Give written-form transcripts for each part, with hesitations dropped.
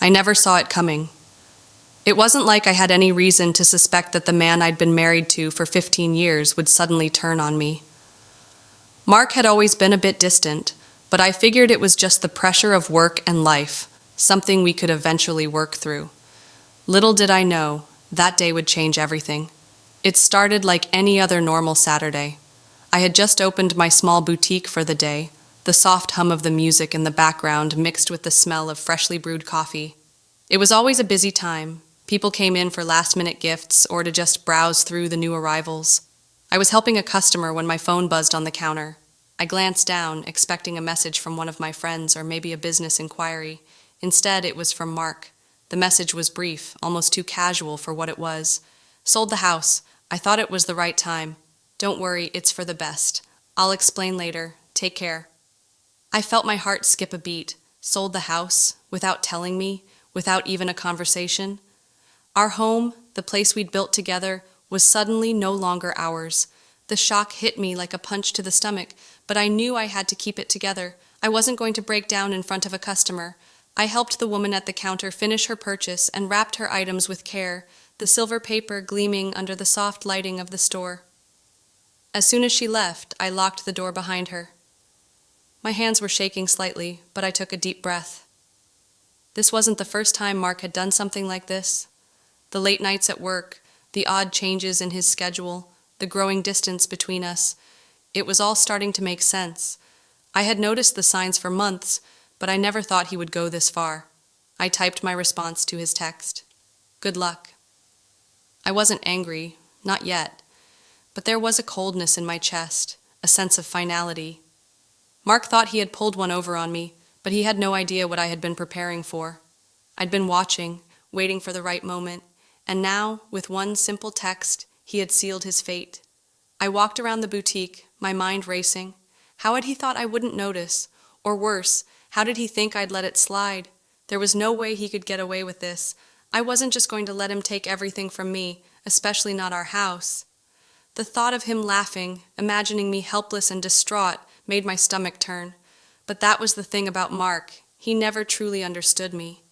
I never saw it coming. It wasn't like I had any reason to suspect that the man I'd been married to for 15 years would suddenly turn on me. Mark had always been a bit distant, but I figured it was just the pressure of work and life, something we could eventually work through. Little did I know, that day would change everything. It started like any other normal Saturday. I had just opened my small boutique for the day, the soft hum of the music in the background mixed with the smell of freshly brewed coffee. It was always a busy time. People came in for last-minute gifts or to just browse through the new arrivals. I was helping a customer when my phone buzzed on the counter. I glanced down, expecting a message from one of my friends or maybe a business inquiry. Instead, it was from Mark. The message was brief, almost too casual for what it was. Sold the house. I thought it was the right time. Don't worry, it's for the best. I'll explain later. Take care. I felt my heart skip a beat. Sold the house, without telling me, without even a conversation. Our home, the place we'd built together, was suddenly no longer ours. The shock hit me like a punch to the stomach, but I knew I had to keep it together. I wasn't going to break down in front of a customer. I helped the woman at the counter finish her purchase and wrapped her items with care, the silver paper gleaming under the soft lighting of the store. As soon as she left, I locked the door behind her. My hands were shaking slightly, but I took a deep breath. This wasn't the first time Mark had done something like this. The late nights at work, the odd changes in his schedule, the growing distance between us, it was all starting to make sense. I had noticed the signs for months, but I never thought he would go this far. I typed my response to his text. Good luck. I wasn't angry, not yet, but there was a coldness in my chest, a sense of finality. Mark thought he had pulled one over on me, but he had no idea what I had been preparing for. I'd been watching, waiting for the right moment, and now, with one simple text, he had sealed his fate. I walked around the boutique, my mind racing. How had he thought I wouldn't notice? Or worse, how did he think I'd let it slide? There was no way he could get away with this. I wasn't just going to let him take everything from me, especially not our house. The thought of him laughing, imagining me helpless and distraught, made my stomach turn. But that was the thing about Mark. He never truly understood me.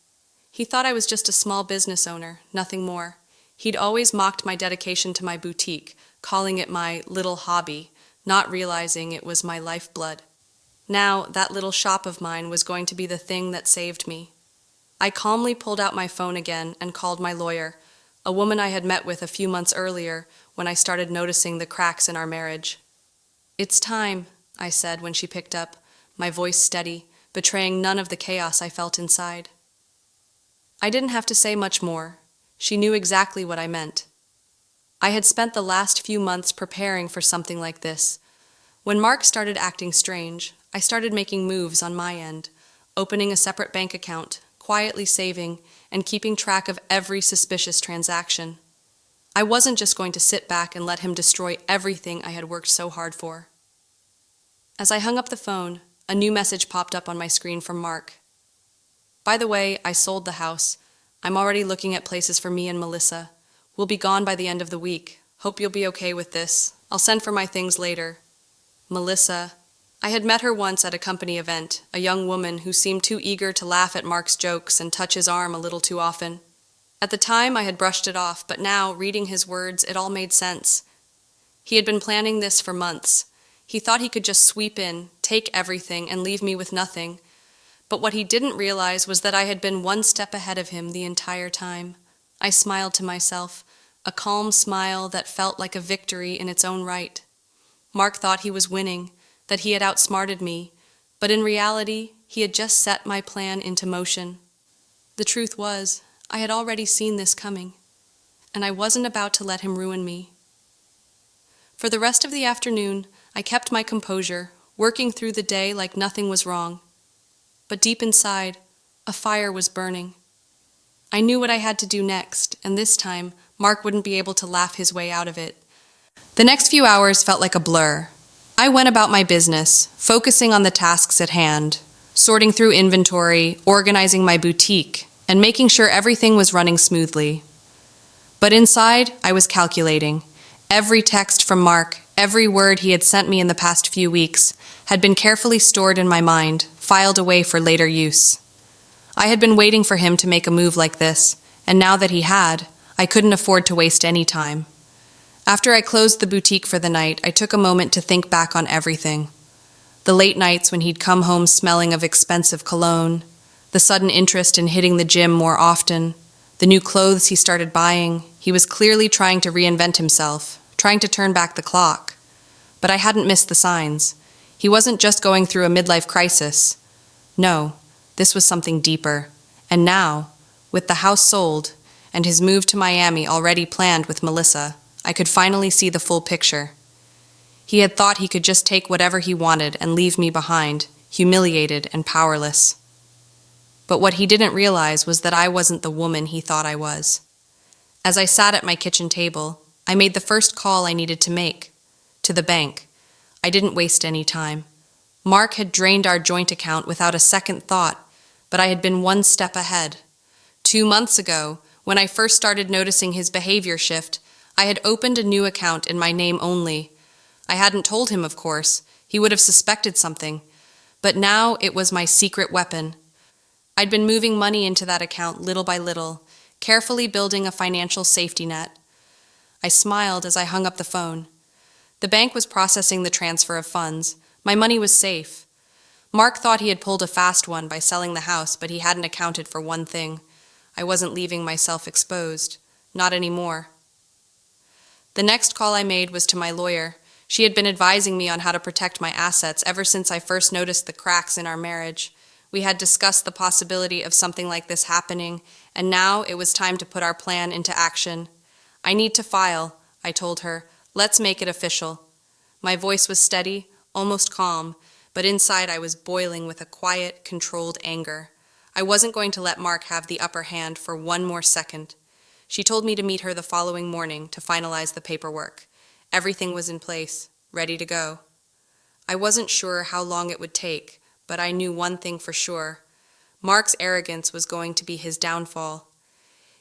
He thought I was just a small business owner, nothing more. He'd always mocked my dedication to my boutique, calling it my little hobby, not realizing it was my lifeblood. Now, that little shop of mine was going to be the thing that saved me. I calmly pulled out my phone again and called my lawyer, a woman I had met with a few months earlier when I started noticing the cracks in our marriage. It's time, I said when she picked up, my voice steady, betraying none of the chaos I felt inside. I didn't have to say much more. She knew exactly what I meant. I had spent the last few months preparing for something like this. When Mark started acting strange, I started making moves on my end, opening a separate bank account, quietly saving, and keeping track of every suspicious transaction. I wasn't just going to sit back and let him destroy everything I had worked so hard for. As I hung up the phone, a new message popped up on my screen from Mark. By the way, I sold the house. I'm already looking at places for me and Melissa. We'll be gone by the end of the week. Hope you'll be okay with this. I'll send for my things later. Melissa. I had met her once at a company event, a young woman who seemed too eager to laugh at Mark's jokes and touch his arm a little too often. At the time, I had brushed it off, but now, reading his words, it all made sense. He had been planning this for months. He thought he could just sweep in, take everything, and leave me with nothing. But what he didn't realize was that I had been one step ahead of him the entire time. I smiled to myself, a calm smile that felt like a victory in its own right. Mark thought he was winning, that he had outsmarted me, but in reality, he had just set my plan into motion. The truth was, I had already seen this coming, and I wasn't about to let him ruin me. For the rest of the afternoon, I kept my composure, working through the day like nothing was wrong. But deep inside, a fire was burning. I knew what I had to do next, and this time, Mark wouldn't be able to laugh his way out of it. The next few hours felt like a blur. I went about my business, focusing on the tasks at hand, sorting through inventory, organizing my boutique, and making sure everything was running smoothly. But inside, I was calculating. Every text from Mark, every word he had sent me in the past few weeks, had been carefully stored in my mind, filed away for later use. I had been waiting for him to make a move like this, and now that he had, I couldn't afford to waste any time. After I closed the boutique for the night, I took a moment to think back on everything. The late nights when he'd come home smelling of expensive cologne, the sudden interest in hitting the gym more often, the new clothes he started buying. He was clearly trying to reinvent himself, trying to turn back the clock. But I hadn't missed the signs. He wasn't just going through a midlife crisis. No, this was something deeper. And now, with the house sold and his move to Miami already planned with Melissa, I could finally see the full picture. He had thought he could just take whatever he wanted and leave me behind, humiliated and powerless. But what he didn't realize was that I wasn't the woman he thought I was. As I sat at my kitchen table, I made the first call I needed to make, to the bank. I didn't waste any time. Mark had drained our joint account without a second thought, but I had been one step ahead. 2 months ago, when I first started noticing his behavior shift, I had opened a new account in my name only. I hadn't told him, of course. He would have suspected something. But now it was my secret weapon. I'd been moving money into that account little by little, carefully building a financial safety net. I smiled as I hung up the phone. The bank was processing the transfer of funds. My money was safe. Mark thought he had pulled a fast one by selling the house, but he hadn't accounted for one thing. I wasn't leaving myself exposed. Not anymore. The next call I made was to my lawyer. She had been advising me on how to protect my assets ever since I first noticed the cracks in our marriage. We had discussed the possibility of something like this happening, and now it was time to put our plan into action. I need to file, I told her. Let's make it official. My voice was steady, almost calm, but inside I was boiling with a quiet, controlled anger. I wasn't going to let Mark have the upper hand for one more second. She told me to meet her the following morning to finalize the paperwork. Everything was in place, ready to go. I wasn't sure how long it would take, but I knew one thing for sure. Mark's arrogance was going to be his downfall.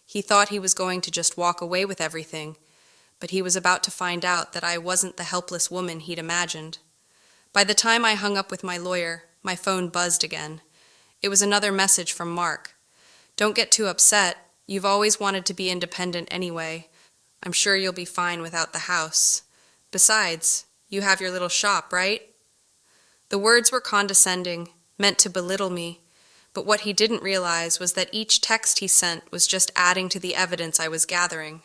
He thought he was going to just walk away with everything, but he was about to find out that I wasn't the helpless woman he'd imagined. By the time I hung up with my lawyer, my phone buzzed again. It was another message from Mark. Don't get too upset. You've always wanted to be independent anyway. I'm sure you'll be fine without the house. Besides, you have your little shop, right? The words were condescending, meant to belittle me, but what he didn't realize was that each text he sent was just adding to the evidence I was gathering.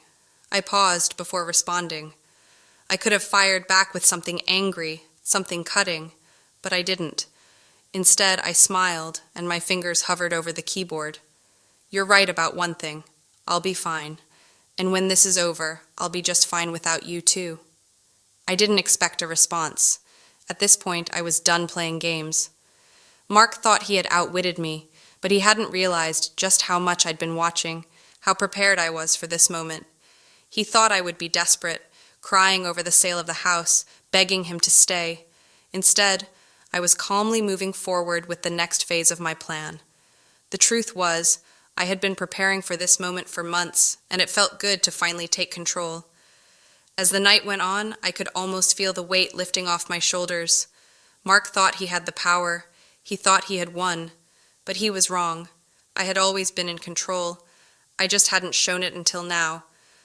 I paused before responding. I could have fired back with something angry, something cutting, but I didn't. Instead, I smiled, and my fingers hovered over the keyboard. You're right about one thing. I'll be fine. And when this is over, I'll be just fine without you too. I didn't expect a response. At this point, I was done playing games. Mark thought he had outwitted me, but he hadn't realized just how much I'd been watching, how prepared I was for this moment. He thought I would be desperate, crying over the sale of the house, begging him to stay. Instead, I was calmly moving forward with the next phase of my plan. The truth was, I had been preparing for this moment for months, and it felt good to finally take control. As the night went on, I could almost feel the weight lifting off my shoulders. Mark thought he had the power. He thought he had won. But he was wrong. I had always been in control. I just hadn't shown it until now.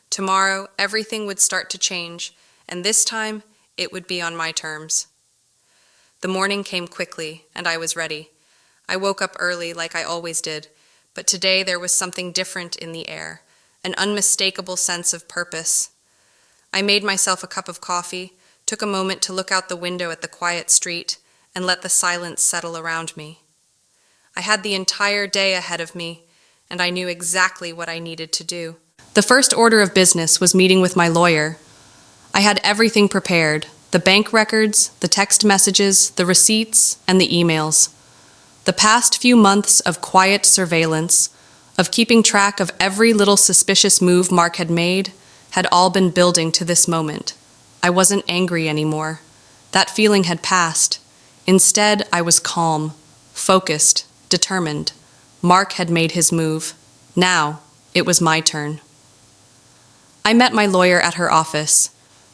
Tomorrow, everything would start to change, and this time, it would be on my terms. The morning came quickly, and I was ready. I woke up early like I always did, but today there was something different in the air, an unmistakable sense of purpose. I made myself a cup of coffee, took a moment to look out the window at the quiet street, and let the silence settle around me. I had the entire day ahead of me, and I knew exactly what I needed to do. The first order of business was meeting with my lawyer. I had everything prepared, the bank records, the text messages, the receipts, and the emails. The past few months of quiet surveillance, of keeping track of every little suspicious move Mark had made, had all been building to this moment. I wasn't angry anymore. That feeling had passed. Instead, I was calm, focused, determined. Mark had made his move. Now, it was my turn. I met my lawyer at her office.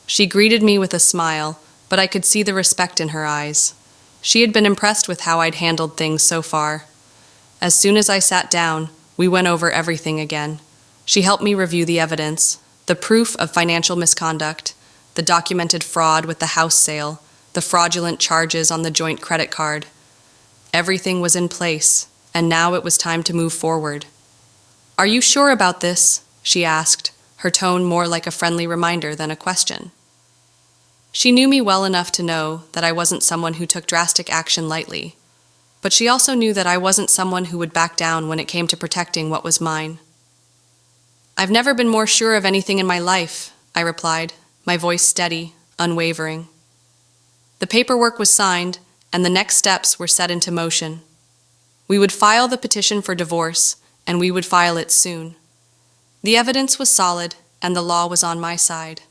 She greeted me with a smile, but I could see the respect in her eyes. She had been impressed with how I'd handled things so far. As soon as I sat down, we went over everything again. She helped me review the evidence, the proof of financial misconduct, the documented fraud with the house sale, the fraudulent charges on the joint credit card. Everything was in place, and now it was time to move forward. "Are you sure about this?" she asked, her tone more like a friendly reminder than a question. She knew me well enough to know that I wasn't someone who took drastic action lightly, but she also knew that I wasn't someone who would back down when it came to protecting what was mine. "I've never been more sure of anything in my life," I replied, my voice steady, unwavering. The paperwork was signed, and the next steps were set into motion. We would file the petition for divorce, and we would file it soon. The evidence was solid, and the law was on my side.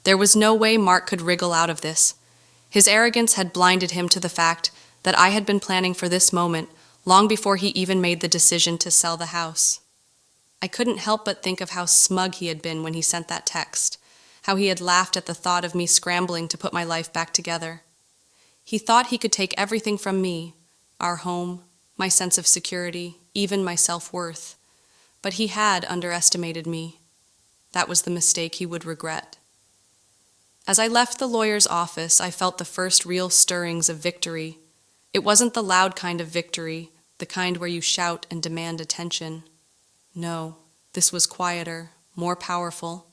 There was no way Mark could wriggle out of this. His arrogance had blinded him to the fact that I had been planning for this moment long before he even made the decision to sell the house. I couldn't help but think of how smug he had been when he sent that text, how he had laughed at the thought of me scrambling to put my life back together. He thought he could take everything from me, our home, my sense of security, even my self-worth. But he had underestimated me. That was the mistake he would regret. As I left the lawyer's office, I felt the first real stirrings of victory. It wasn't the loud kind of victory, the kind where you shout and demand attention. No, this was quieter, more powerful.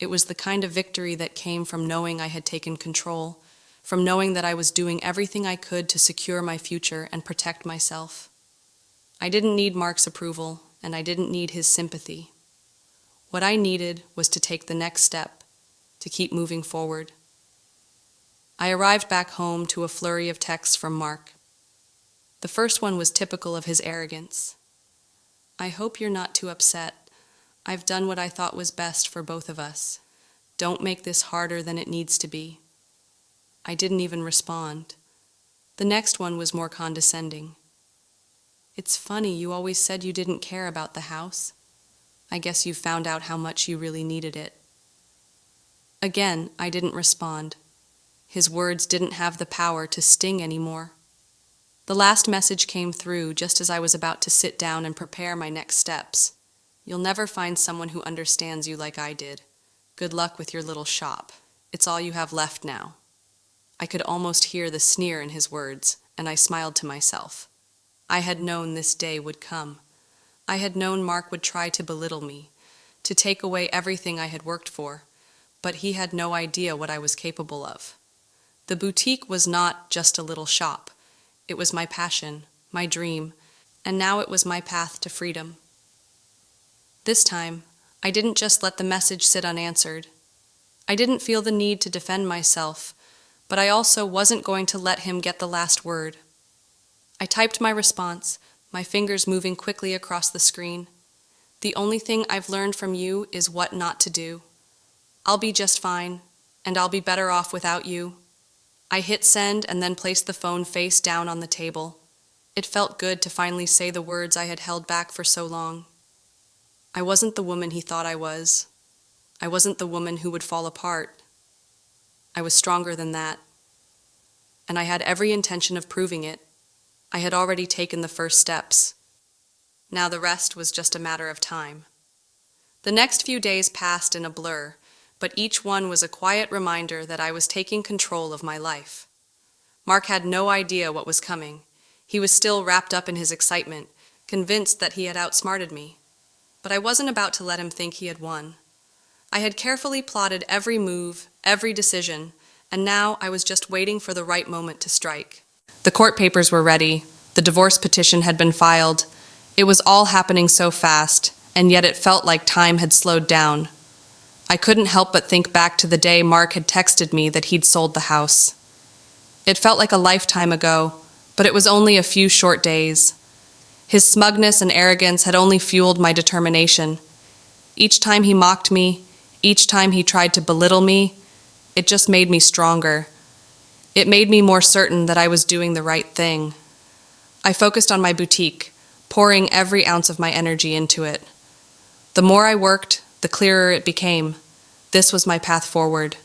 It was the kind of victory that came from knowing I had taken control, from knowing that I was doing everything I could to secure my future and protect myself. I didn't need Mark's approval, and I didn't need his sympathy. What I needed was to take the next step, to keep moving forward. I arrived back home to a flurry of texts from Mark. The first one was typical of his arrogance. "I hope you're not too upset. I've done what I thought was best for both of us. Don't make this harder than it needs to be." I didn't even respond. The next one was more condescending. "It's funny, you always said you didn't care about the house. I guess you found out how much you really needed it." Again, I didn't respond. His words didn't have the power to sting anymore. The last message came through just as I was about to sit down and prepare my next steps. "You'll never find someone who understands you like I did. Good luck with your little shop. It's all you have left now." I could almost hear the sneer in his words, and I smiled to myself. I had known this day would come. I had known Mark would try to belittle me, to take away everything I had worked for, but he had no idea what I was capable of. The boutique was not just a little shop. It was my passion, my dream, and now it was my path to freedom. This time, I didn't just let the message sit unanswered. I didn't feel the need to defend myself, but I also wasn't going to let him get the last word. I typed my response, my fingers moving quickly across the screen. "The only thing I've learned from you is what not to do. I'll be just fine, and I'll be better off without you." I hit send and then placed the phone face down on the table. It felt good to finally say the words I had held back for so long. I wasn't the woman he thought I was. I wasn't the woman who would fall apart. I was stronger than that. And I had every intention of proving it. I had already taken the first steps. Now the rest was just a matter of time. The next few days passed in a blur, but each one was a quiet reminder that I was taking control of my life. Mark had no idea what was coming. He was still wrapped up in his excitement, convinced that he had outsmarted me. But I wasn't about to let him think he had won. I had carefully plotted every move, every decision, and now I was just waiting for the right moment to strike. The court papers were ready. The divorce petition had been filed. It was all happening so fast, and yet it felt like time had slowed down. I couldn't help but think back to the day Mark had texted me that he'd sold the house. It felt like a lifetime ago, but it was only a few short days. His smugness and arrogance had only fueled my determination. Each time he mocked me, each time he tried to belittle me, it just made me stronger. It made me more certain that I was doing the right thing. I focused on my boutique, pouring every ounce of my energy into it. The more I worked, the clearer it became. This was my path forward.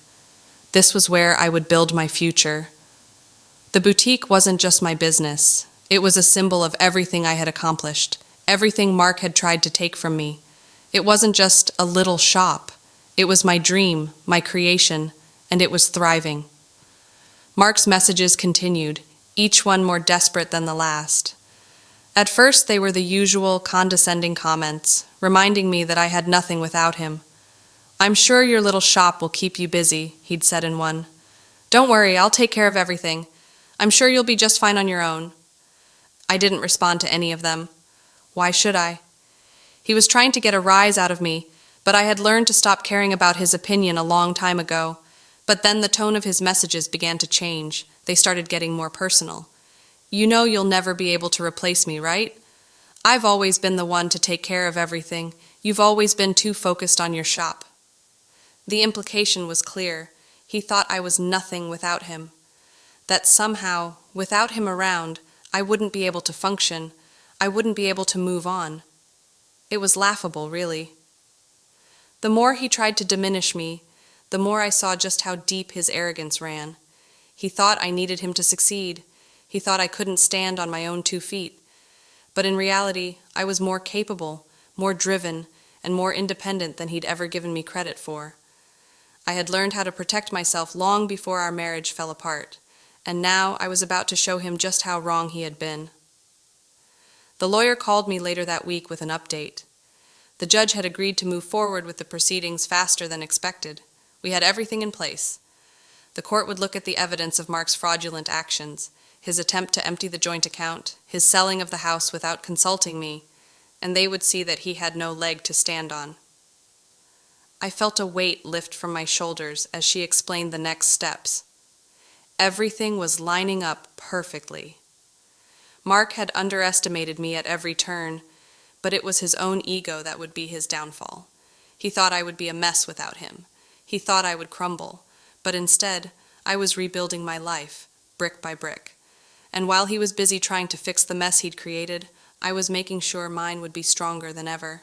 This was where I would build my future. The boutique wasn't just my business. It was a symbol of everything I had accomplished, everything Mark had tried to take from me. It wasn't just a little shop. It was my dream, my creation, and it was thriving. Mark's messages continued, each one more desperate than the last. At first, they were the usual condescending comments, reminding me that I had nothing without him. "I'm sure your little shop will keep you busy," he'd said in one. "Don't worry, I'll take care of everything. I'm sure you'll be just fine on your own." I didn't respond to any of them. Why should I? He was trying to get a rise out of me, but I had learned to stop caring about his opinion a long time ago. But then the tone of his messages began to change. They started getting more personal. "You know you'll never be able to replace me, right? I've always been the one to take care of everything. You've always been too focused on your shop." The implication was clear. He thought I was nothing without him. That somehow, without him around, I wouldn't be able to function. I wouldn't be able to move on. It was laughable, really. The more he tried to diminish me, the more I saw just how deep his arrogance ran. He thought I needed him to succeed. He thought I couldn't stand on my own 2 feet. But in reality, I was more capable, more driven, and more independent than he'd ever given me credit for. I had learned how to protect myself long before our marriage fell apart, and now I was about to show him just how wrong he had been. The lawyer called me later that week with an update. The judge had agreed to move forward with the proceedings faster than expected. We had everything in place. The court would look at the evidence of Mark's fraudulent actions, his attempt to empty the joint account, his selling of the house without consulting me, and they would see that he had no leg to stand on. I felt a weight lift from my shoulders as she explained the next steps. Everything was lining up perfectly. Mark had underestimated me at every turn, but it was his own ego that would be his downfall. He thought I would be a mess without him. He thought I would crumble, but instead, I was rebuilding my life, brick by brick. And while he was busy trying to fix the mess he'd created, I was making sure mine would be stronger than ever.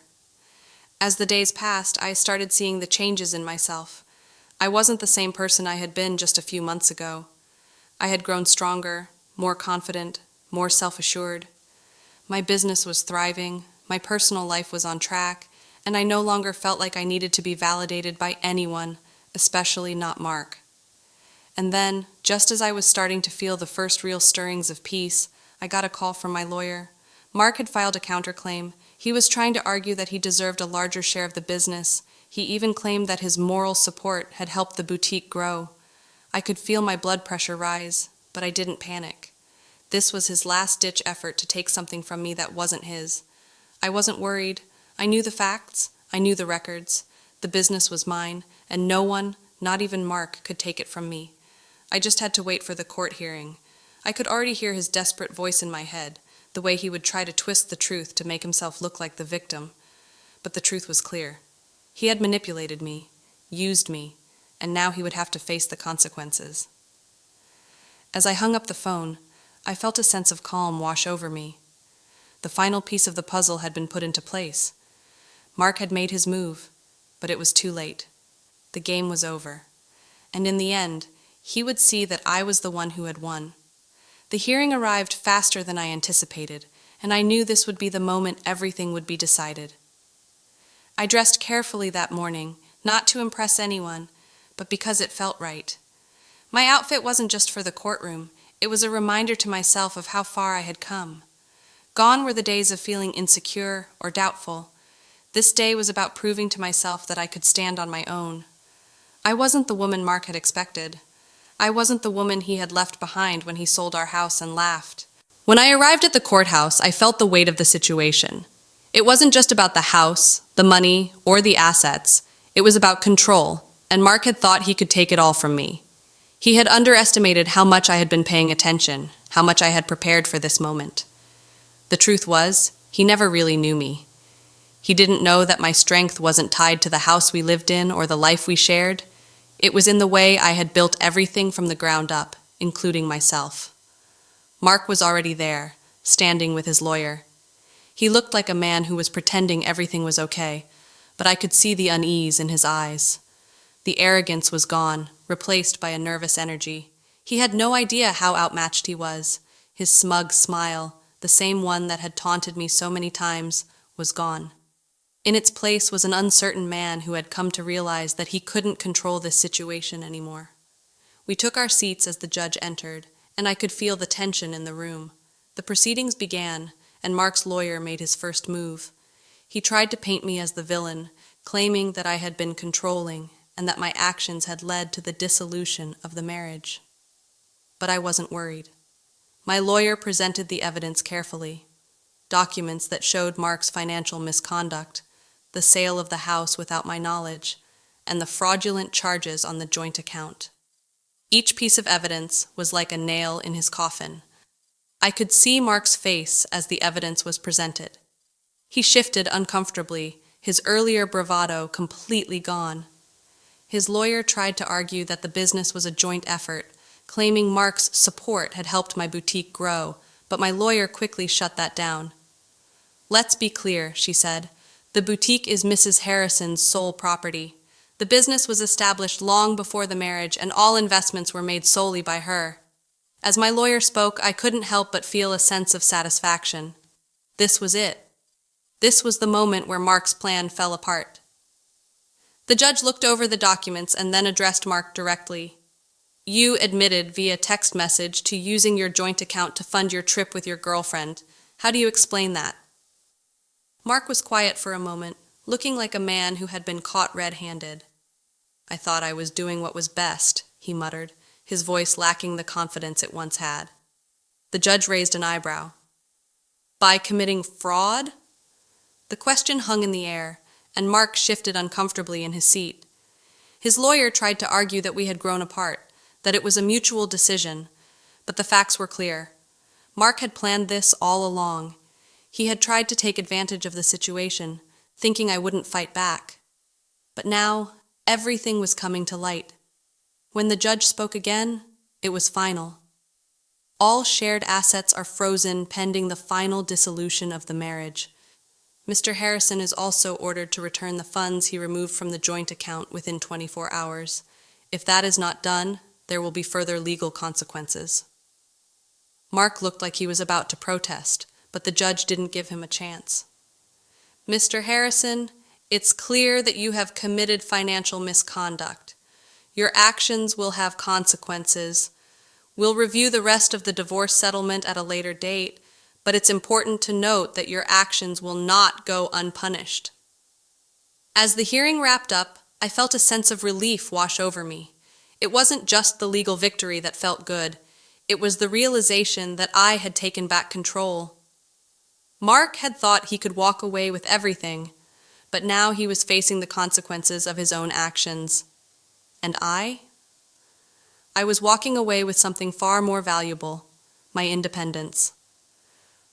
As the days passed, I started seeing the changes in myself. I wasn't the same person I had been just a few months ago. I had grown stronger, more confident, more self-assured. My business was thriving, my personal life was on track, and I no longer felt like I needed to be validated by anyone, especially not Mark. And then, just as I was starting to feel the first real stirrings of peace, I got a call from my lawyer. Mark had filed a counterclaim. He was trying to argue that he deserved a larger share of the business. He even claimed that his moral support had helped the boutique grow. I could feel my blood pressure rise, but I didn't panic. This was his last-ditch effort to take something from me that wasn't his. I wasn't worried. I knew the facts. I knew the records. The business was mine, and no one, not even Mark, could take it from me. I just had to wait for the court hearing. I could already hear his desperate voice in my head, the way he would try to twist the truth to make himself look like the victim. But the truth was clear. He had manipulated me, used me, and now he would have to face the consequences. As I hung up the phone, I felt a sense of calm wash over me. The final piece of the puzzle had been put into place. Mark had made his move, but it was too late. The game was over. And in the end, he would see that I was the one who had won. The hearing arrived faster than I anticipated, and I knew this would be the moment everything would be decided. I dressed carefully that morning, not to impress anyone, but because it felt right. My outfit wasn't just for the courtroom. It was a reminder to myself of how far I had come. Gone were the days of feeling insecure or doubtful. This day was about proving to myself that I could stand on my own. I wasn't the woman Mark had expected. I wasn't the woman he had left behind when he sold our house and laughed. When I arrived at the courthouse, I felt the weight of the situation. It wasn't just about the house, the money, or the assets. It was about control, and Mark had thought he could take it all from me. He had underestimated how much I had been paying attention, how much I had prepared for this moment. The truth was, he never really knew me. He didn't know that my strength wasn't tied to the house we lived in or the life we shared. It was in the way I had built everything from the ground up, including myself. Mark was already there, standing with his lawyer. He looked like a man who was pretending everything was okay, but I could see the unease in his eyes. The arrogance was gone, replaced by a nervous energy. He had no idea how outmatched he was. His smug smile, the same one that had taunted me so many times, was gone. In its place was an uncertain man who had come to realize that he couldn't control this situation anymore. We took our seats as the judge entered, and I could feel the tension in the room. The proceedings began, and Mark's lawyer made his first move. He tried to paint me as the villain, claiming that I had been controlling and that my actions had led to the dissolution of the marriage. But I wasn't worried. My lawyer presented the evidence carefully. Documents that showed Mark's financial misconduct, the sale of the house without my knowledge, and the fraudulent charges on the joint account. Each piece of evidence was like a nail in his coffin. I could see Mark's face as the evidence was presented. He shifted uncomfortably, his earlier bravado completely gone. His lawyer tried to argue that the business was a joint effort, claiming Mark's support had helped my boutique grow, but my lawyer quickly shut that down. "Let's be clear," she said. "The boutique is Mrs. Harrison's sole property. The business was established long before the marriage, and all investments were made solely by her." As my lawyer spoke, I couldn't help but feel a sense of satisfaction. This was it. This was the moment where Mark's plan fell apart. The judge looked over the documents and then addressed Mark directly. "You admitted via text message to using your joint account to fund your trip with your girlfriend. How do you explain that?" Mark was quiet for a moment, looking like a man who had been caught red-handed. "I thought I was doing what was best," he muttered, his voice lacking the confidence it once had. The judge raised an eyebrow. "By committing fraud?" The question hung in the air, and Mark shifted uncomfortably in his seat. His lawyer tried to argue that we had grown apart, that it was a mutual decision, but the facts were clear. Mark had planned this all along. He had tried to take advantage of the situation, thinking I wouldn't fight back. But now, everything was coming to light. When the judge spoke again, it was final. All shared assets are frozen pending the final dissolution of the marriage. Mr. Harrison is also ordered to return the funds he removed from the joint account within 24 hours. If that is not done, there will be further legal consequences. Mark looked like he was about to protest, but the judge didn't give him a chance. "Mr. Harrison, it's clear that you have committed financial misconduct. Your actions will have consequences. We'll review the rest of the divorce settlement at a later date, but it's important to note that your actions will not go unpunished." As the hearing wrapped up, I felt a sense of relief wash over me. It wasn't just the legal victory that felt good. It was the realization that I had taken back control. Mark had thought he could walk away with everything, but now he was facing the consequences of his own actions. And I was walking away with something far more valuable, my independence.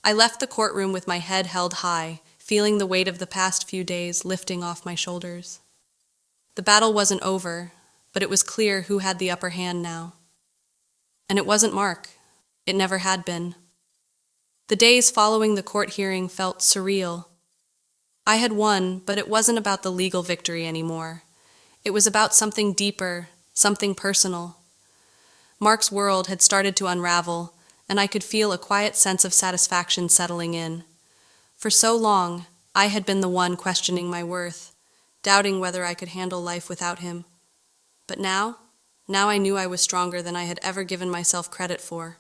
I left the courtroom with my head held high, feeling the weight of the past few days lifting off my shoulders. The battle wasn't over, but it was clear who had the upper hand now. And it wasn't Mark. It never had been. The days following the court hearing felt surreal. I had won, but it wasn't about the legal victory anymore. It was about something deeper, something personal. Mark's world had started to unravel, and I could feel a quiet sense of satisfaction settling in. For so long, I had been the one questioning my worth, doubting whether I could handle life without him. But now I knew I was stronger than I had ever given myself credit for.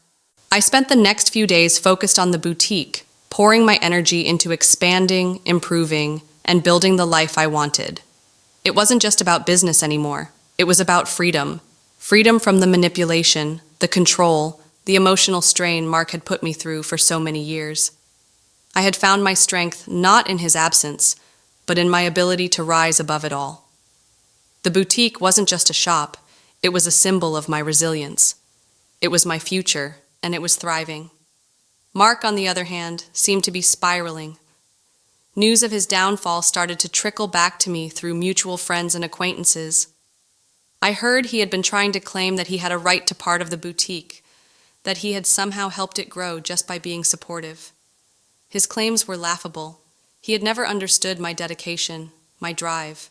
I spent the next few days focused on the boutique, pouring my energy into expanding, improving, and building the life I wanted. It wasn't just about business anymore. It was about freedom. Freedom from the manipulation, the control, the emotional strain Mark had put me through for so many years. I had found my strength not in his absence, but in my ability to rise above it all. The boutique wasn't just a shop, it was a symbol of my resilience. It was my future, and it was thriving. Mark, on the other hand, seemed to be spiraling. News of his downfall started to trickle back to me through mutual friends and acquaintances. I heard he had been trying to claim that he had a right to part of the boutique, that he had somehow helped it grow just by being supportive. His claims were laughable. He had never understood my dedication, my drive.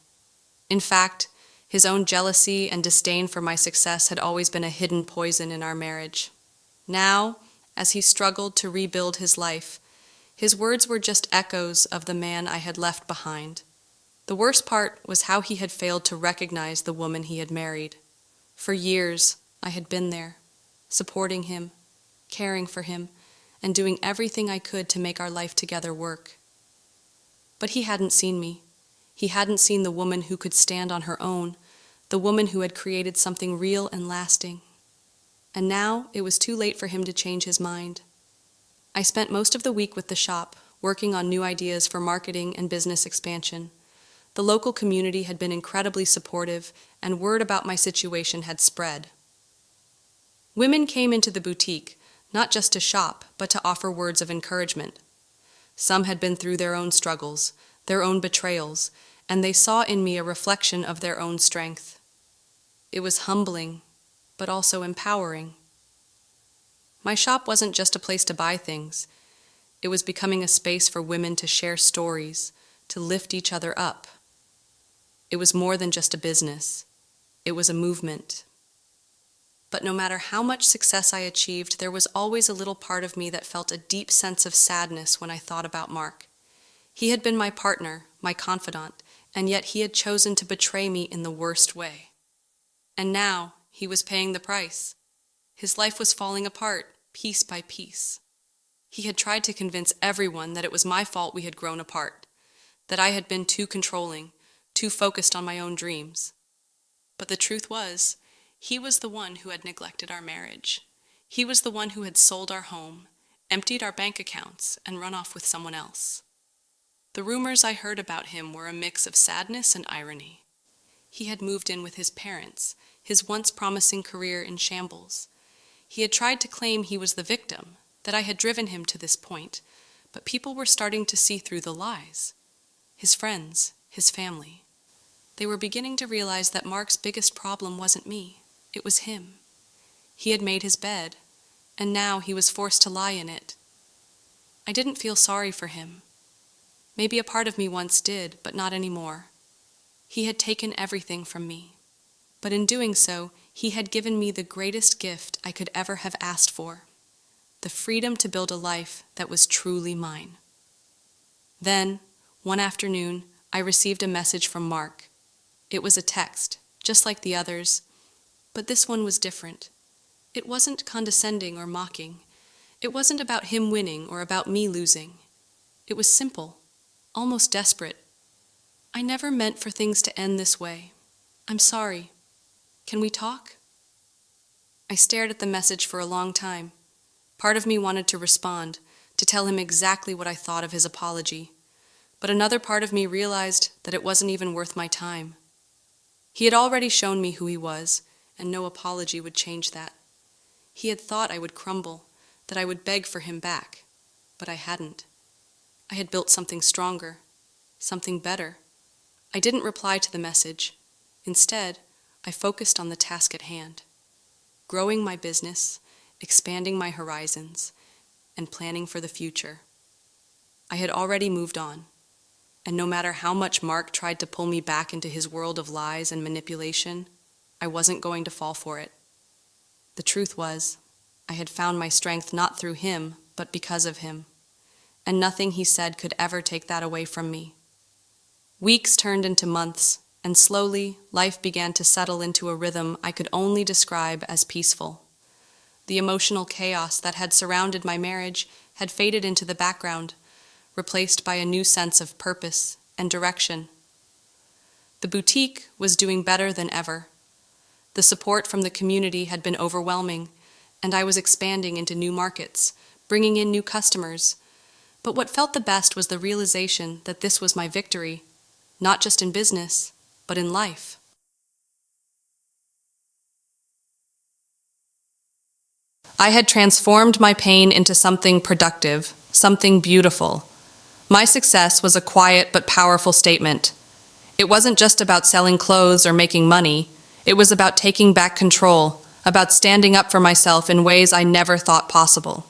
In fact, his own jealousy and disdain for my success had always been a hidden poison in our marriage. Now, as he struggled to rebuild his life. His words were just echoes of the man I had left behind. The worst part was how he had failed to recognize the woman he had married. For years, I had been there, supporting him, caring for him, and doing everything I could to make our life together work. But he hadn't seen me. He hadn't seen the woman who could stand on her own, the woman who had created something real and lasting. And now it was too late for him to change his mind. I spent most of the week with the shop, working on new ideas for marketing and business expansion. The local community had been incredibly supportive, and word about my situation had spread. Women came into the boutique, not just to shop, but to offer words of encouragement. Some had been through their own struggles, their own betrayals, and they saw in me a reflection of their own strength. It was humbling, but also empowering. My shop wasn't just a place to buy things. It was becoming a space for women to share stories, to lift each other up. It was more than just a business. It was a movement. But no matter how much success I achieved, there was always a little part of me that felt a deep sense of sadness when I thought about Mark. He had been my partner, my confidant, and yet he had chosen to betray me in the worst way. And now he was paying the price. His life was falling apart, piece by piece. He had tried to convince everyone that it was my fault we had grown apart, that I had been too controlling, too focused on my own dreams. But the truth was, he was the one who had neglected our marriage. He was the one who had sold our home, emptied our bank accounts, and run off with someone else. The rumors I heard about him were a mix of sadness and irony. He had moved in with his parents, his once promising career in shambles. He had tried to claim he was the victim, that I had driven him to this point, but people were starting to see through the lies. His friends, his family. They were beginning to realize that Mark's biggest problem wasn't me, it was him. He had made his bed, and now he was forced to lie in it. I didn't feel sorry for him. Maybe a part of me once did, but not anymore. He had taken everything from me. But in doing so, he had given me the greatest gift I could ever have asked for, the freedom to build a life that was truly mine. Then, one afternoon, I received a message from Mark. It was a text, just like the others, but this one was different. It wasn't condescending or mocking. It wasn't about him winning or about me losing. It was simple, almost desperate. I never meant for things to end this way. I'm sorry. Can we talk? I stared at the message for a long time. Part of me wanted to respond, to tell him exactly what I thought of his apology. But another part of me realized that it wasn't even worth my time. He had already shown me who he was, and no apology would change that. He had thought I would crumble, that I would beg for him back, but I hadn't. I had built something stronger, something better. I didn't reply to the message. Instead, I focused on the task at hand, growing my business, expanding my horizons, and planning for the future. I had already moved on, and no matter how much Mark tried to pull me back into his world of lies and manipulation, I wasn't going to fall for it. The truth was, I had found my strength not through him, but because of him, and nothing he said could ever take that away from me. Weeks turned into months, and slowly, life began to settle into a rhythm I could only describe as peaceful. The emotional chaos that had surrounded my marriage had faded into the background, replaced by a new sense of purpose and direction. The boutique was doing better than ever. The support from the community had been overwhelming, and I was expanding into new markets, bringing in new customers. But what felt the best was the realization that this was my victory, not just in business, but in life. I had transformed my pain into something productive, something beautiful. My success was a quiet but powerful statement. It wasn't just about selling clothes or making money. It was about taking back control, about standing up for myself in ways I never thought possible.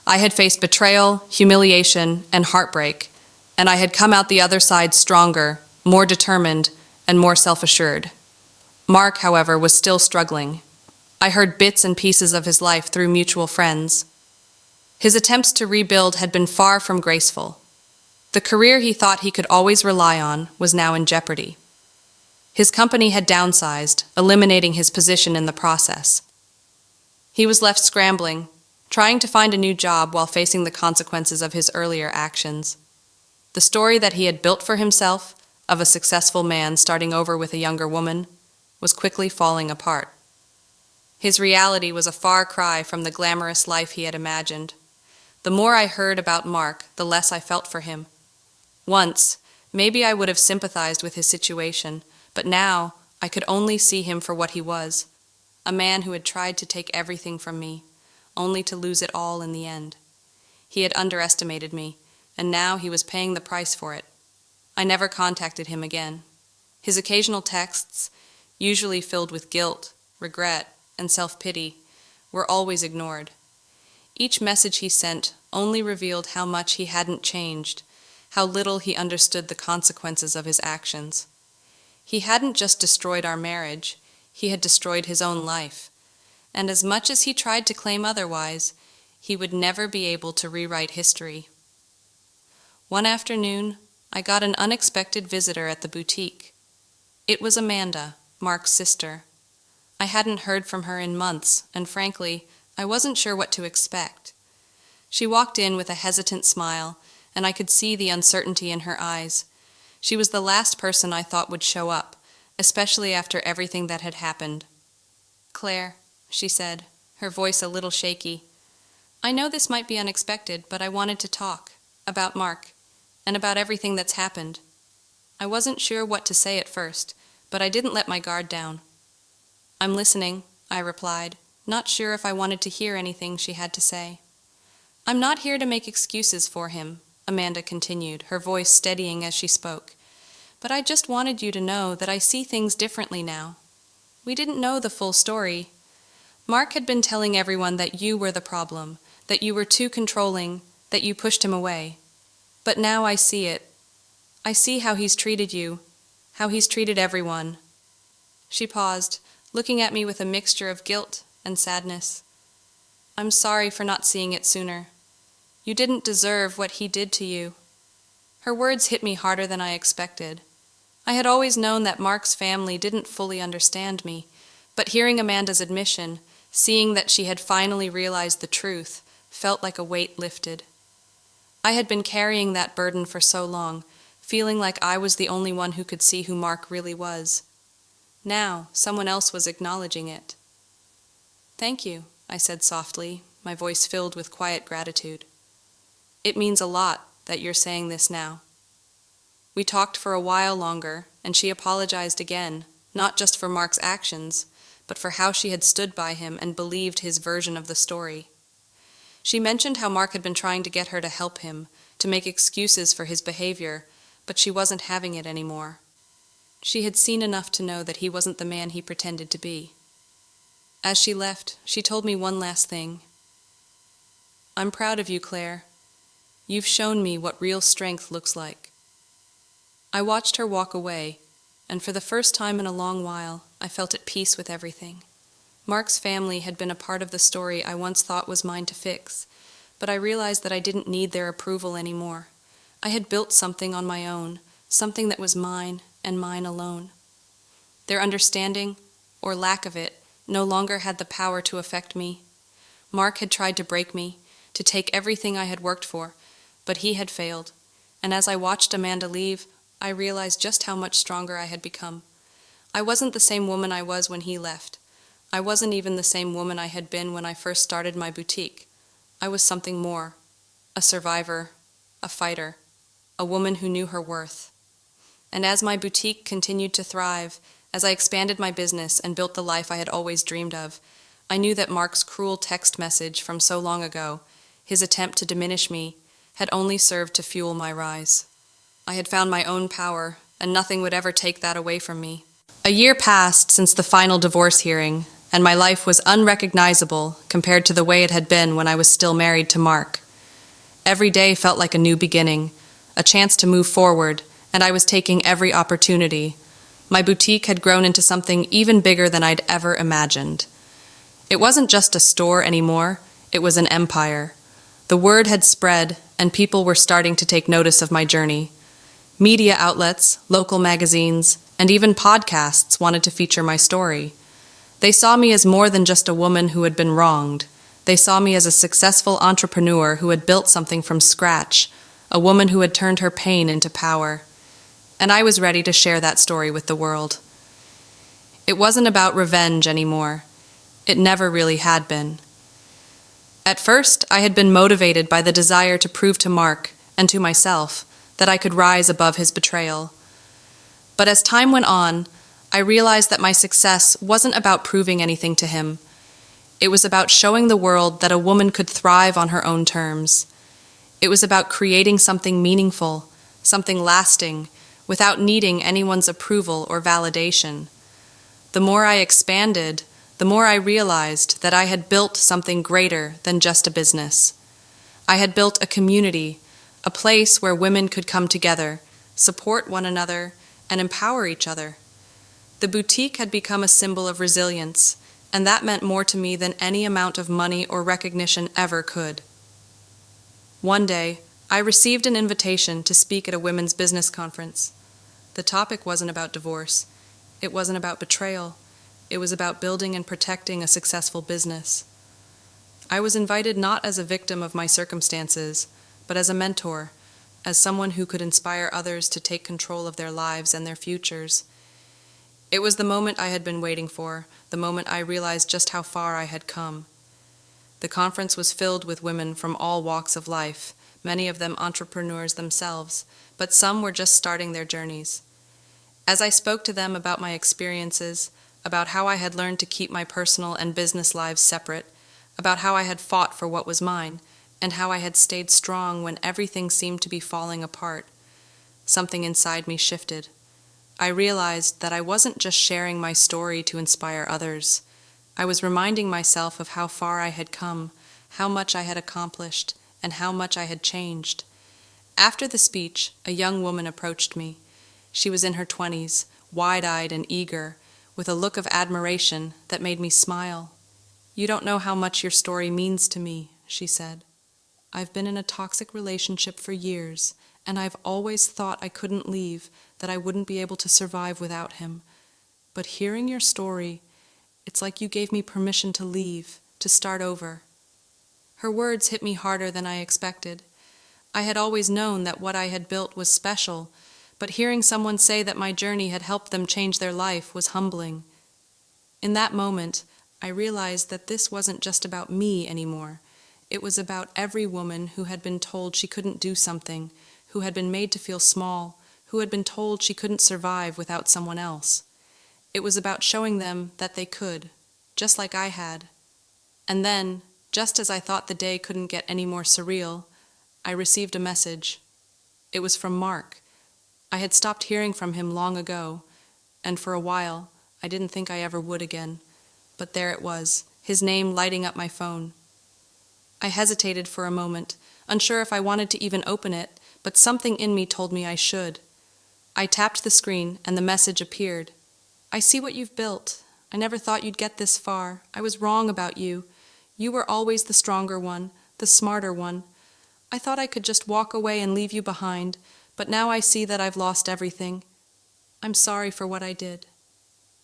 I had faced betrayal, humiliation, and heartbreak, and I had come out the other side stronger, more determined, and more self-assured. Mark, however, was still struggling. I heard bits and pieces of his life through mutual friends. His attempts to rebuild had been far from graceful. The career he thought he could always rely on was now in jeopardy. His company had downsized, eliminating his position in the process. He was left scrambling, trying to find a new job while facing the consequences of his earlier actions. The story that he had built for himself, of a successful man starting over with a younger woman, was quickly falling apart. His reality was a far cry from the glamorous life he had imagined. The more I heard about Mark, the less I felt for him. Once, maybe I would have sympathized with his situation, but now I could only see him for what he was, a man who had tried to take everything from me, only to lose it all in the end. He had underestimated me, and now he was paying the price for it. I never contacted him again. His occasional texts, usually filled with guilt, regret, and self-pity, were always ignored. Each message he sent only revealed how much he hadn't changed, how little he understood the consequences of his actions. He hadn't just destroyed our marriage, he had destroyed his own life. And as much as he tried to claim otherwise, he would never be able to rewrite history. One afternoon, I got an unexpected visitor at the boutique. It was Amanda, Mark's sister. I hadn't heard from her in months, and frankly, I wasn't sure what to expect. She walked in with a hesitant smile, and I could see the uncertainty in her eyes. She was the last person I thought would show up, especially after everything that had happened. "Claire," she said, her voice a little shaky, "I know this might be unexpected, but I wanted to talk about Mark and about everything that's happened." I wasn't sure what to say at first, but I didn't let my guard down. "I'm listening," I replied, not sure if I wanted to hear anything she had to say. "I'm not here to make excuses for him," Amanda continued, her voice steadying as she spoke. "But I just wanted you to know that I see things differently now. We didn't know the full story. Mark had been telling everyone that you were the problem, that you were too controlling, that you pushed him away. But now I see it. I see how he's treated you, how he's treated everyone." She paused, looking at me with a mixture of guilt and sadness. "I'm sorry for not seeing it sooner. You didn't deserve what he did to you." Her words hit me harder than I expected. I had always known that Mark's family didn't fully understand me, but hearing Amanda's admission, seeing that she had finally realized the truth, felt like a weight lifted. I had been carrying that burden for so long, feeling like I was the only one who could see who Mark really was. Now, someone else was acknowledging it. "Thank you," I said softly, my voice filled with quiet gratitude. "It means a lot that you're saying this now." We talked for a while longer, and she apologized again, not just for Mark's actions, but for how she had stood by him and believed his version of the story. She mentioned how Mark had been trying to get her to help him, to make excuses for his behavior, but she wasn't having it anymore. She had seen enough to know that he wasn't the man he pretended to be. As she left, she told me one last thing. "I'm proud of you, Claire. You've shown me what real strength looks like." I watched her walk away, and for the first time in a long while, I felt at peace with everything. Mark's family had been a part of the story I once thought was mine to fix, but I realized that I didn't need their approval anymore. I had built something on my own, something that was mine and mine alone. Their understanding, or lack of it, no longer had the power to affect me. Mark had tried to break me, to take everything I had worked for, but he had failed, and as I watched Amanda leave, I realized just how much stronger I had become. I wasn't the same woman I was when he left. I wasn't even the same woman I had been when I first started my boutique. I was something more, a survivor, a fighter, a woman who knew her worth. And as my boutique continued to thrive, as I expanded my business and built the life I had always dreamed of, I knew that Mark's cruel text message from so long ago, his attempt to diminish me, had only served to fuel my rise. I had found my own power, and nothing would ever take that away from me. A year passed since the final divorce hearing, and my life was unrecognizable compared to the way it had been when I was still married to Mark. Every day felt like a new beginning, a chance to move forward, and I was taking every opportunity. My boutique had grown into something even bigger than I'd ever imagined. It wasn't just a store anymore, it was an empire. The word had spread, and people were starting to take notice of my journey. Media outlets, local magazines, and even podcasts wanted to feature my story. They saw me as more than just a woman who had been wronged. They saw me as a successful entrepreneur who had built something from scratch, a woman who had turned her pain into power. And I was ready to share that story with the world. It wasn't about revenge anymore. It never really had been. At first, I had been motivated by the desire to prove to Mark, and to myself, that I could rise above his betrayal. But as time went on, I realized that my success wasn't about proving anything to him. It was about showing the world that a woman could thrive on her own terms. It was about creating something meaningful, something lasting, without needing anyone's approval or validation. The more I expanded, the more I realized that I had built something greater than just a business. I had built a community, a place where women could come together, support one another, and empower each other. The boutique had become a symbol of resilience, and that meant more to me than any amount of money or recognition ever could. One day, I received an invitation to speak at a women's business conference. The topic wasn't about divorce. It wasn't about betrayal. It was about building and protecting a successful business. I was invited not as a victim of my circumstances, but as a mentor, as someone who could inspire others to take control of their lives and their futures. It was the moment I had been waiting for, the moment I realized just how far I had come. The conference was filled with women from all walks of life, many of them entrepreneurs themselves, but some were just starting their journeys. As I spoke to them about my experiences, about how I had learned to keep my personal and business lives separate, about how I had fought for what was mine, and how I had stayed strong when everything seemed to be falling apart, something inside me shifted. I realized that I wasn't just sharing my story to inspire others. I was reminding myself of how far I had come, how much I had accomplished, and how much I had changed. After the speech, a young woman approached me. She was in her 20s, wide-eyed and eager, with a look of admiration that made me smile. "You don't know how much your story means to me," she said. "I've been in a toxic relationship for years, and I've always thought I couldn't leave, that I wouldn't be able to survive without him. But hearing your story, it's like you gave me permission to leave, to start over." Her words hit me harder than I expected. I had always known that what I had built was special, but hearing someone say that my journey had helped them change their life was humbling. In that moment, I realized that this wasn't just about me anymore. It was about every woman who had been told she couldn't do something, who had been made to feel small, who had been told she couldn't survive without someone else. It was about showing them that they could, just like I had. And then, just as I thought the day couldn't get any more surreal, I received a message. It was from Mark. I had stopped hearing from him long ago, and for a while, I didn't think I ever would again. But there it was, his name lighting up my phone. I hesitated for a moment, unsure if I wanted to even open it, but something in me told me I should. I tapped the screen, and the message appeared. "I see what you've built. I never thought you'd get this far. I was wrong about you. You were always the stronger one, the smarter one. I thought I could just walk away and leave you behind, but now I see that I've lost everything. I'm sorry for what I did.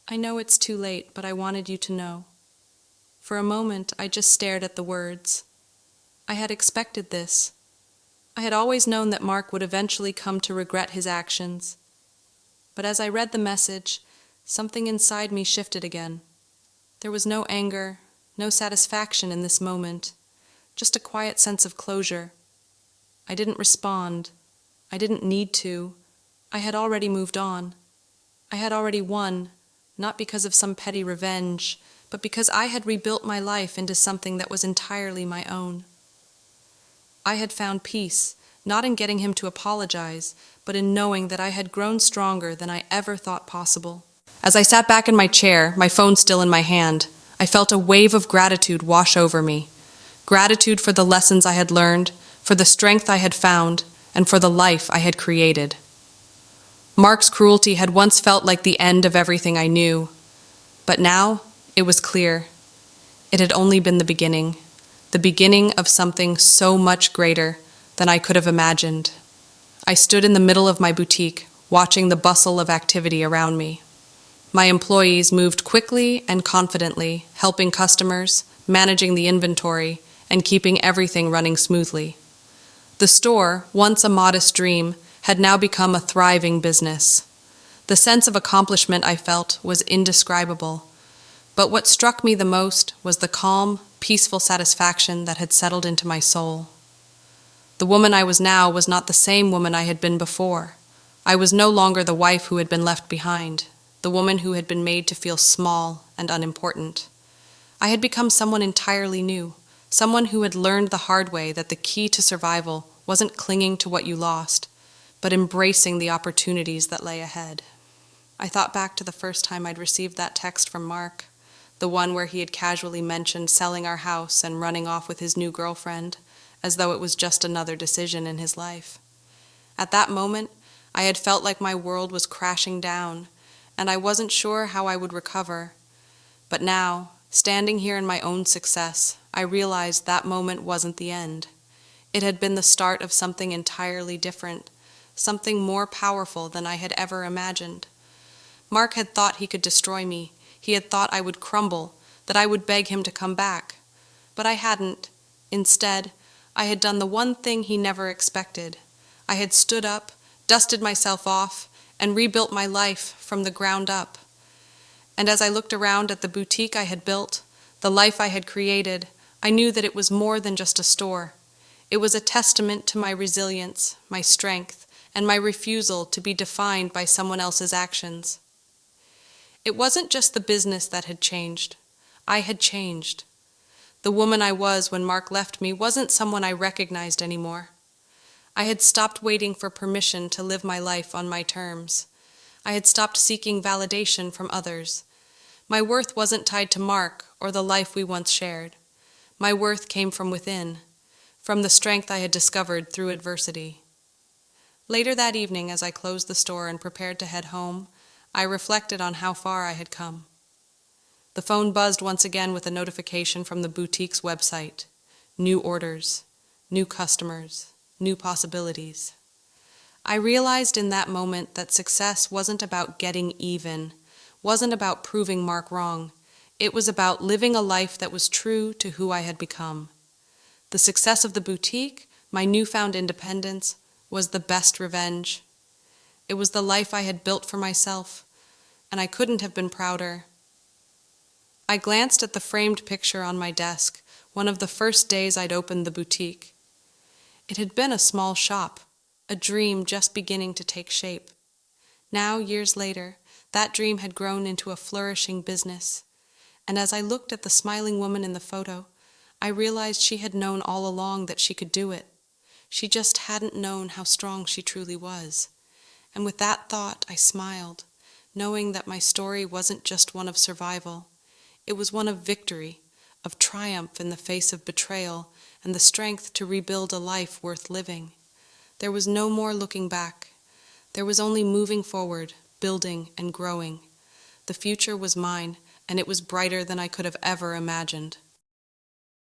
I know it's too late, but I wanted you to know." For a moment, I just stared at the words. I had expected this. I had always known that Mark would eventually come to regret his actions. But as I read the message, something inside me shifted again. There was no anger, no satisfaction in this moment, just a quiet sense of closure. I didn't respond. I didn't need to. I had already moved on. I had already won, not because of some petty revenge, but because I had rebuilt my life into something that was entirely my own. I had found peace, not in getting him to apologize, but in knowing that I had grown stronger than I ever thought possible. As I sat back in my chair, my phone still in my hand, I felt a wave of gratitude wash over me. Gratitude for the lessons I had learned, for the strength I had found, and for the life I had created. Mark's cruelty had once felt like the end of everything I knew, but now it was clear. It had only been the beginning. the beginning of something so much greater than I could have imagined. I stood in the middle of my boutique, watching the bustle of activity around me. My employees moved quickly and confidently, helping customers, managing the inventory, and keeping everything running smoothly. The store, once a modest dream, had now become a thriving business. The sense of accomplishment I felt was indescribable, but what struck me the most was the calm, peaceful satisfaction that had settled into my soul. The woman I was now was not the same woman I had been before. I was no longer the wife who had been left behind, the woman who had been made to feel small and unimportant. I had become someone entirely new, someone who had learned the hard way that the key to survival wasn't clinging to what you lost, but embracing the opportunities that lay ahead. I thought back to the first time I'd received that text from Mark, the one where he had casually mentioned selling our house and running off with his new girlfriend, as though it was just another decision in his life. At that moment, I had felt like my world was crashing down, and I wasn't sure how I would recover. But now, standing here in my own success, I realized that moment wasn't the end. It had been the start of something entirely different, something more powerful than I had ever imagined. Mark had thought he could destroy me. He had thought I would crumble, that I would beg him to come back. But I hadn't. Instead, I had done the one thing he never expected. I had stood up, dusted myself off, and rebuilt my life from the ground up. And as I looked around at the boutique I had built, the life I had created, I knew that it was more than just a store. It was a testament to my resilience, my strength, and my refusal to be defined by someone else's actions. It wasn't just the business that had changed. I had changed. The woman I was when Mark left me wasn't someone I recognized anymore. I had stopped waiting for permission to live my life on my terms. I had stopped seeking validation from others. My worth wasn't tied to Mark or the life we once shared. My worth came from within, from the strength I had discovered through adversity. Later that evening, as I closed the store and prepared to head home, I reflected on how far I had come. The phone buzzed once again with a notification from the boutique's website. New orders, new customers, new possibilities. I realized in that moment that success wasn't about getting even, wasn't about proving Mark wrong. It was about living a life that was true to who I had become. The success of the boutique, my newfound independence, was the best revenge. It was the life I had built for myself, and I couldn't have been prouder. I glanced at the framed picture on my desk, one of the first days I'd opened the boutique. It had been a small shop, a dream just beginning to take shape. Now, years later, that dream had grown into a flourishing business, and as I looked at the smiling woman in the photo, I realized she had known all along that she could do it. She just hadn't known how strong she truly was. And with that thought, I smiled, knowing that my story wasn't just one of survival. It was one of victory, of triumph in the face of betrayal, and the strength to rebuild a life worth living. There was no more looking back. There was only moving forward, building and growing. The future was mine, and it was brighter than I could have ever imagined.